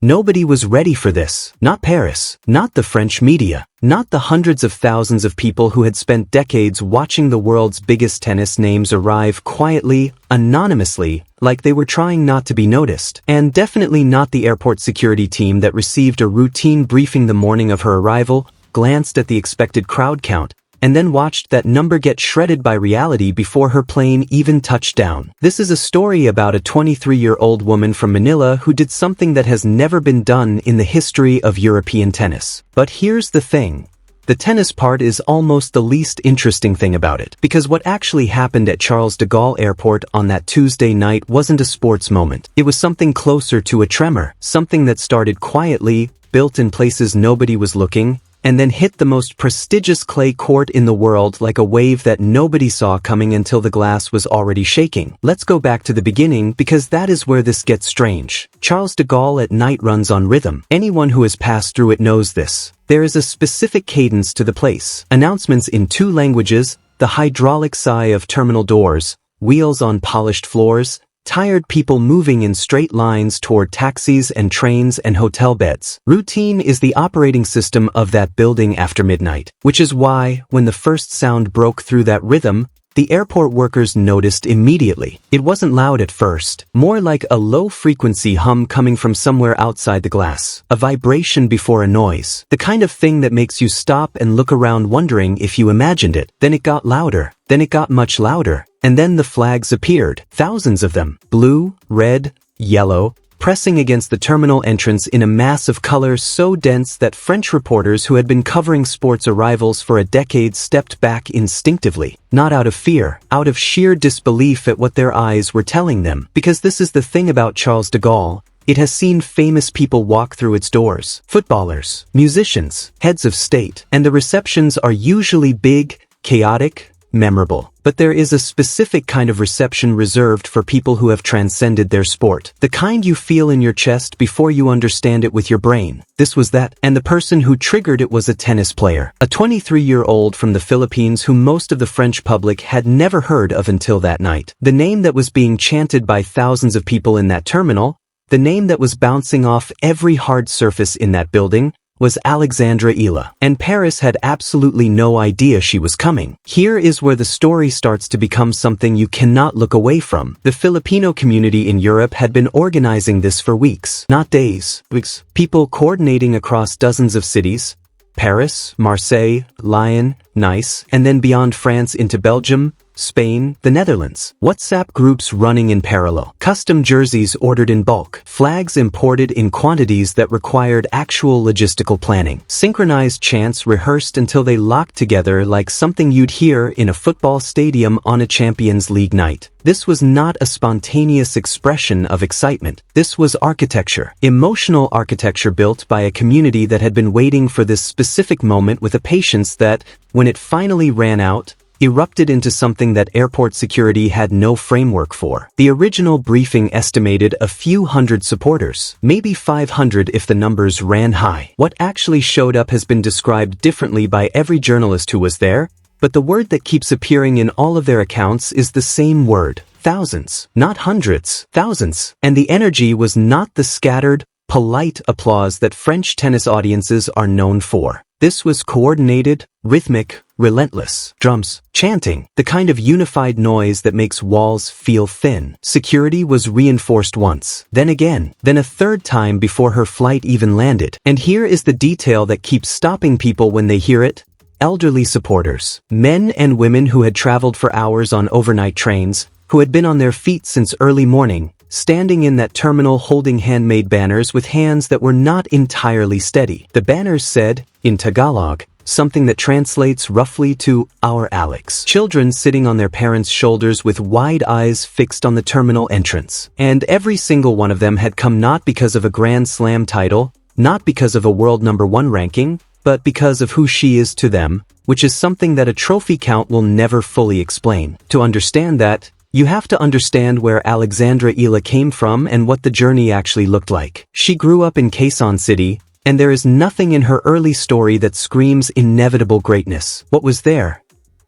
Nobody was ready for this. Not Paris, not the French media, not the hundreds of thousands of people who had spent decades watching the world's biggest tennis names arrive quietly, anonymously, like they were trying not to be noticed. And definitely not the airport security team that received a routine briefing the morning of her arrival, glanced at the expected crowd count, and then watched that number get shredded by reality before her plane even touched down. This is a story about a 23-year-old woman from Manila who did something that has never been done in the history of European tennis. But here's the thing. The tennis part is almost the least interesting thing about it, because what actually happened at Charles de Gaulle Airport on that Tuesday night wasn't a sports moment. It was something closer to a tremor, something that started quietly, built in places nobody was looking, and then hit the most prestigious clay court in the world like a wave that nobody saw coming until the glass was already shaking. Let's go back to the beginning, because that is where this gets strange. Charles de Gaulle at night runs on rhythm. Anyone who has passed through it knows this. There is a specific cadence to the place. Announcements in 2 languages, the hydraulic sigh of terminal doors, wheels on polished floors, tired people moving in straight lines toward taxis and trains and hotel beds. Routine is the operating system of that building after midnight, which is why, when the first sound broke through that rhythm, the airport workers noticed immediately. It wasn't loud at first, more like a low-frequency hum coming from somewhere outside the glass, a vibration before a noise, the kind of thing that makes you stop and look around wondering if you imagined it. Then it got louder, then it got much louder, and then the flags appeared, thousands of them, blue, red, yellow, pressing against the terminal entrance in a mass of color so dense that French reporters who had been covering sports arrivals for a decade stepped back instinctively, not out of fear, out of sheer disbelief at what their eyes were telling them. Because this is the thing about Charles de Gaulle, it has seen famous people walk through its doors, footballers, musicians, heads of state, and the receptions are usually big, chaotic, memorable. But there is a specific kind of reception reserved for people who have transcended their sport. The kind you feel in your chest before you understand it with your brain. This was that, and the person who triggered it was a tennis player. A 23-year-old from the Philippines who most of the French public had never heard of until that night. The name that was being chanted by thousands of people in that terminal, the name that was bouncing off every hard surface in that building, was Alexandra Eala, and Paris had absolutely no idea she was coming. Here is where the story starts to become something you cannot look away from. The Filipino community in Europe had been organizing this for weeks, not days, weeks. People coordinating across dozens of cities, Paris, Marseille, Lyon, Nice, and then beyond France into Belgium, Spain, the Netherlands. WhatsApp groups running in parallel. Custom jerseys ordered in bulk. Flags imported in quantities that required actual logistical planning. Synchronized chants rehearsed until they locked together like something you'd hear in a football stadium on a Champions League night. This was not a spontaneous expression of excitement. This was architecture. Emotional architecture built by a community that had been waiting for this specific moment with a patience that, when it finally ran out, erupted into something that airport security had no framework for. The original briefing estimated a few hundred supporters, maybe 500 if the numbers ran high. What actually showed up has been described differently by every journalist who was there, but the word that keeps appearing in all of their accounts is the same word: thousands. Not hundreds, thousands. And the energy was not the scattered, polite applause that French tennis audiences are known for. This was coordinated, rhythmic, relentless. Drums, chanting, the kind of unified noise that makes walls feel thin. Security was reinforced once, then again, then a third time before her flight even landed. And here is the detail that keeps stopping people when they hear it. Elderly supporters, men and women who had traveled for hours on overnight trains, who had been on their feet since early morning, standing in that terminal holding handmade banners with hands that were not entirely steady. The banners said, in Tagalog, something that translates roughly to "Our Alex." Children sitting on their parents' shoulders with wide eyes fixed on the terminal entrance. And every single one of them had come not because of a Grand Slam title, not because of a world #1 ranking, but because of who she is to them, which is something that a trophy count will never fully explain. To understand that, you have to understand where Alexandra Eala came from and what the journey actually looked like. She grew up in Quezon City, and there is nothing in her early story that screams inevitable greatness. What was there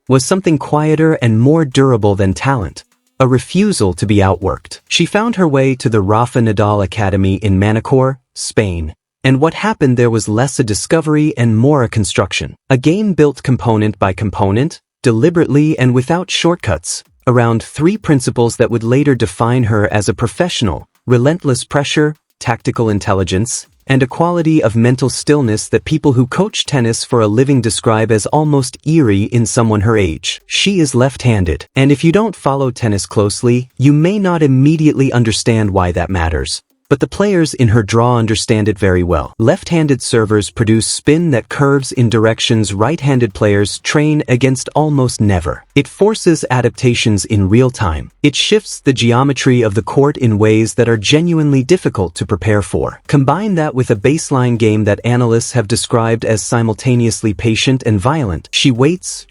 was something quieter and more durable than talent. a refusal to be outworked. She found her way to the Rafa Nadal Academy in Manacor, Spain. And what happened there was less a discovery and more a construction. A game built component by component, deliberately and without shortcuts, around 3 principles that would later define her as a professional: relentless pressure, tactical intelligence, and a quality of mental stillness that people who coach tennis for a living describe as almost eerie in someone her age. She is left-handed, and if you don't follow tennis closely, you may not immediately understand why that matters. But the players in her draw understand it very well. Left-handed servers produce spin that curves in directions right-handed players train against almost never. It forces adaptations in real time. It shifts the geometry of the court in ways that are genuinely difficult to prepare for. Combine that with a baseline game that analysts have described as simultaneously patient and violent. She waits,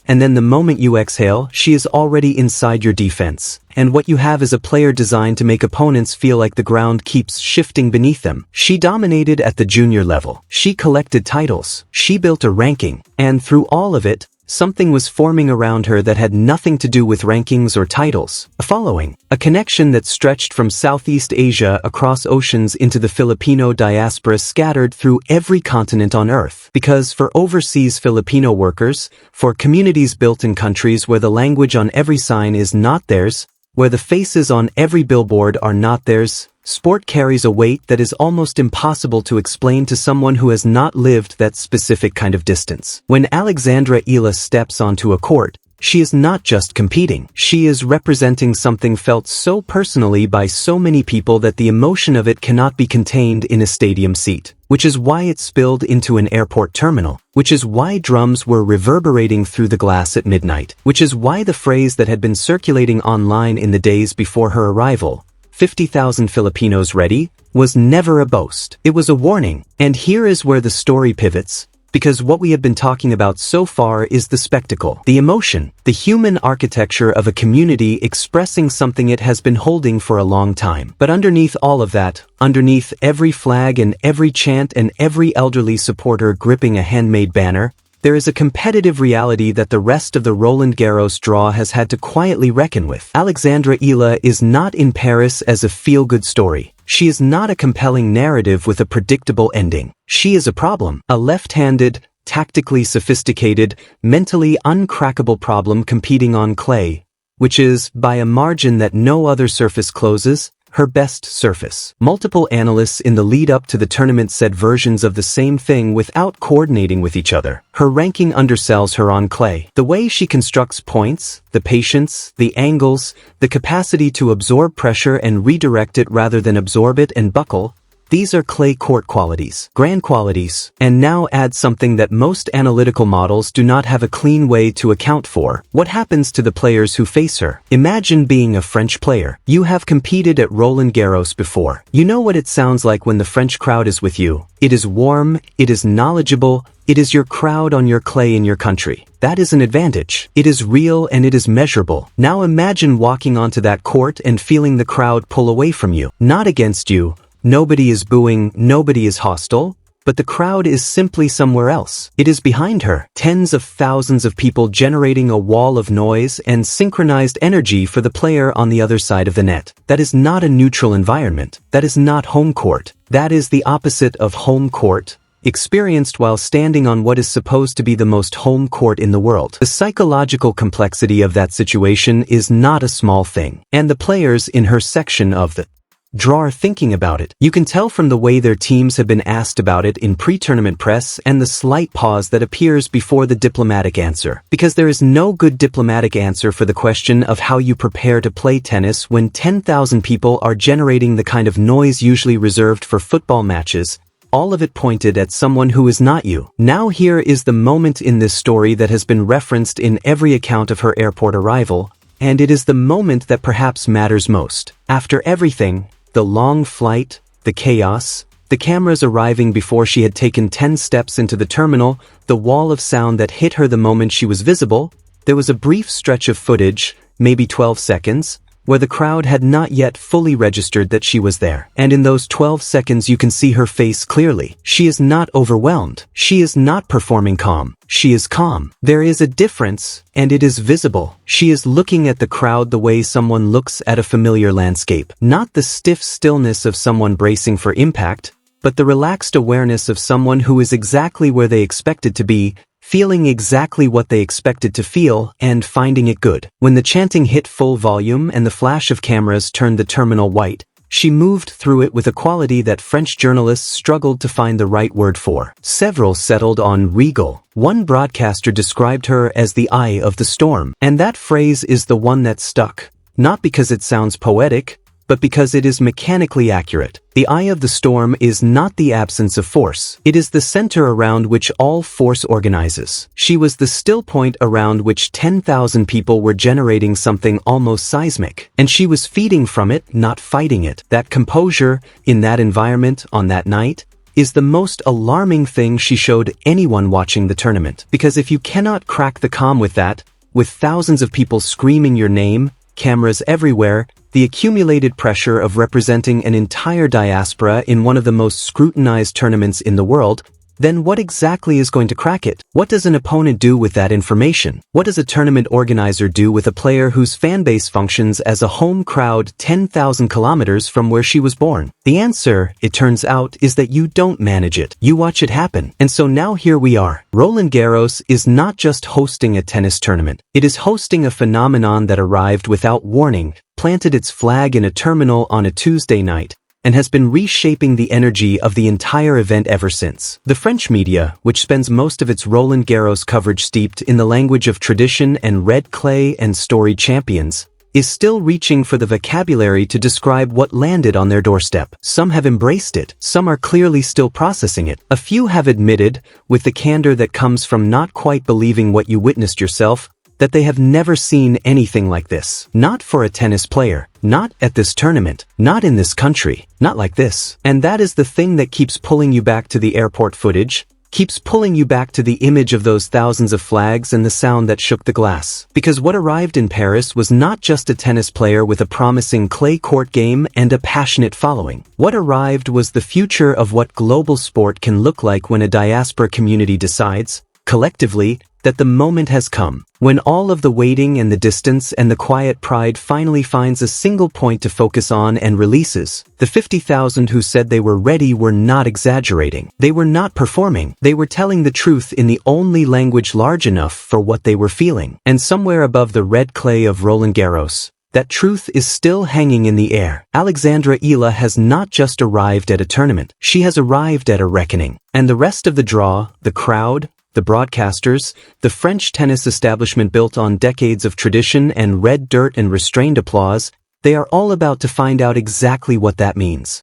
and then the moment you exhale, she is already inside your defense. And what you have is a player designed to make opponents feel like the ground keeps shifting beneath them. She dominated at the junior level. She collected titles. She built a ranking. And through all of it, something was forming around her that had nothing to do with rankings or titles. A following. A connection that stretched from Southeast Asia across oceans into the Filipino diaspora scattered through every continent on Earth. Because for overseas Filipino workers, for communities built in countries where the language on every sign is not theirs, where the faces on every billboard are not theirs, sport carries a weight that is almost impossible to explain to someone who has not lived that specific kind of distance. When Alexandra Eala steps onto a court, she is not just competing. She is representing something felt so personally by so many people that the emotion of it cannot be contained in a stadium seat. Which is why it spilled into an airport terminal. Which is why drums were reverberating through the glass at midnight. Which is why the phrase that had been circulating online in the days before her arrival, 50,000 Filipinos ready, was never a boast. It was a warning. And here is where the story pivots. Because what we have been talking about so far is the spectacle, the emotion, the human architecture of a community expressing something it has been holding for a long time. But underneath all of that, underneath every flag and every chant and every elderly supporter gripping a handmade banner, there is a competitive reality that the rest of the Roland Garros draw has had to quietly reckon with. Alexandra Eala is not in Paris as a feel-good story. She is not a compelling narrative with a predictable ending. She is a problem, a left-handed, tactically sophisticated, mentally uncrackable problem competing on clay, which is, by a margin that no other surface closes, her best surface. Multiple analysts in the lead-up to the tournament said versions of the same thing without coordinating with each other. Her ranking undersells her on clay. The way she constructs points, the patience, the angles, the capacity to absorb pressure and redirect it rather than absorb it and buckle, these are clay court qualities, grand qualities, and now add something that most analytical models do not have a clean way to account for. What happens to the players who face her? Imagine being a French player. You have competed at Roland Garros before. You know what it sounds like when the French crowd is with you. It is warm, it is knowledgeable, it is your crowd on your clay in your country. That is an advantage. It is real and it is measurable. Now imagine walking onto that court and feeling the crowd pull away from you. Not against you. Nobody is booing, nobody is hostile, but the crowd is simply somewhere else. It is behind her, tens of thousands of people generating a wall of noise and synchronized energy for the player on the other side of the net. That is not a neutral environment. That is not home court. That is the opposite of home court, experienced while standing on what is supposed to be the most home court in the world. The psychological complexity of that situation is not a small thing. And the players in her section of the draw are thinking about it. You can tell from the way their teams have been asked about it in pre-tournament press and the slight pause that appears before the diplomatic answer. Because there is no good diplomatic answer for the question of how you prepare to play tennis when 10,000 people are generating the kind of noise usually reserved for football matches, all of it pointed at someone who is not you. Now here is the moment in this story that has been referenced in every account of her airport arrival, and it is the moment that perhaps matters most. After everything, the long flight, the chaos, the cameras arriving before she had taken 10 steps into the terminal, the wall of sound that hit her the moment she was visible, there was a brief stretch of footage, maybe 12 seconds, where the crowd had not yet fully registered that she was there. And in those 12 seconds you can see her face clearly. She is not overwhelmed. She is not performing calm. She is calm. There is a difference, and it is visible. She is looking at the crowd the way someone looks at a familiar landscape. Not the stiff stillness of someone bracing for impact, but the relaxed awareness of someone who is exactly where they expected to be, feeling exactly what they expected to feel, and finding it good. When the chanting hit full volume and the flash of cameras turned the terminal white, she moved through it with a quality that French journalists struggled to find the right word for. Several settled on regal. One broadcaster described her as the eye of the storm. And that phrase is the one that stuck. Not because it sounds poetic, but because it is mechanically accurate. The eye of the storm is not the absence of force. It is the center around which all force organizes. She was the still point around which 10,000 people were generating something almost seismic. And she was feeding from it, not fighting it. That composure, in that environment, on that night, is the most alarming thing she showed anyone watching the tournament. Because if you cannot crack the calm with that, with thousands of people screaming your name, cameras everywhere, the accumulated pressure of representing an entire diaspora in one of the most scrutinized tournaments in the world, then what exactly is going to crack it? What does an opponent do with that information? What does a tournament organizer do with a player whose fanbase functions as a home crowd 10,000 kilometers from where she was born? The answer, it turns out, is that you don't manage it. You watch it happen. And so now here we are. Roland Garros is not just hosting a tennis tournament. It is hosting a phenomenon that arrived without warning, planted its flag in a terminal on a Tuesday night, and has been reshaping the energy of the entire event ever since. The French media, which spends most of its Roland Garros coverage steeped in the language of tradition and red clay and storied champions, is still reaching for the vocabulary to describe what landed on their doorstep. Some have embraced it, some are clearly still processing it. A few have admitted, with the candor that comes from not quite believing what you witnessed yourself, that they have never seen anything like this. Not for a tennis player, not at this tournament, not in this country, not like this. And that is the thing that keeps pulling you back to the airport footage, keeps pulling you back to the image of those thousands of flags and the sound that shook the glass. Because what arrived in Paris was not just a tennis player with a promising clay court game and a passionate following. What arrived was the future of what global sport can look like when a diaspora community decides, collectively, that the moment has come, when all of the waiting and the distance and the quiet pride finally finds a single point to focus on and releases. The 50,000 who said they were ready were not exaggerating. They were not performing. They were telling the truth in the only language large enough for what they were feeling. And somewhere above the red clay of Roland Garros, that truth is still hanging in the air. Alexandra Eala has not just arrived at a tournament. She has arrived at a reckoning. And the rest of the draw, the crowd, the broadcasters, the French tennis establishment built on decades of tradition and red dirt and restrained applause, they are all about to find out exactly what that means.